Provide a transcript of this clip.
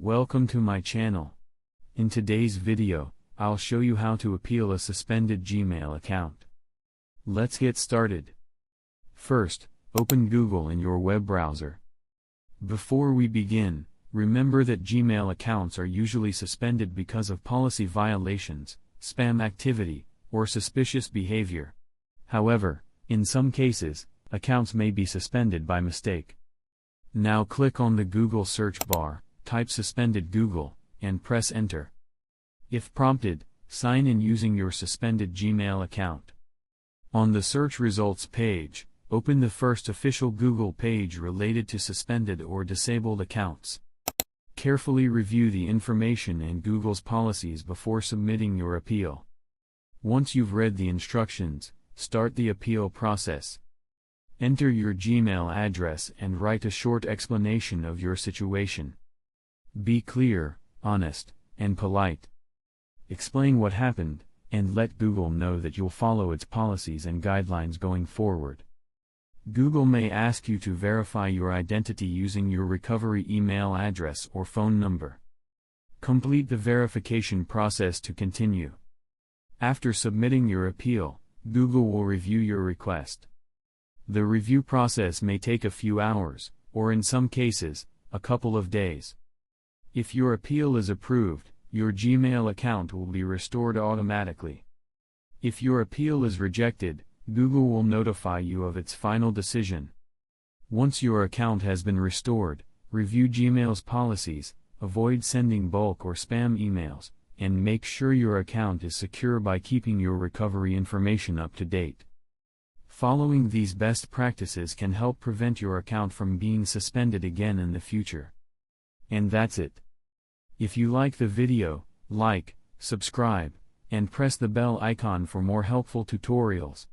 Welcome to my channel. In today's video, I'll show you how to appeal a suspended Gmail account. Let's get started. First, open Google in your web browser. Before we begin, remember that Gmail accounts are usually suspended because of policy violations, spam activity, or suspicious behavior. However, in some cases, accounts may be suspended by mistake. Now click on the Google search bar, type suspended Google, and press enter. If prompted, sign in using your suspended Gmail account. On the search results page, open the first official Google page related to suspended or disabled accounts. Carefully review the information and Google's policies before submitting your appeal. Once you've read the instructions, start the appeal process. Enter your Gmail address and write a short explanation of your situation. Be clear, honest, and polite. Explain what happened, and let Google know that you'll follow its policies and guidelines going forward. Google may ask you to verify your identity using your recovery email address or phone number. Complete the verification process to continue. After submitting your appeal, Google will review your request. The review process may take a few hours, or in some cases, a couple of days. If your appeal is approved, your Gmail account will be restored automatically. If your appeal is rejected, Google will notify you of its final decision. Once your account has been restored, review Gmail's policies, avoid sending bulk or spam emails, and make sure your account is secure by keeping your recovery information up to date. Following these best practices can help prevent your account from being suspended again in the future. And that's it. If you like the video, like, subscribe, and press the bell icon for more helpful tutorials.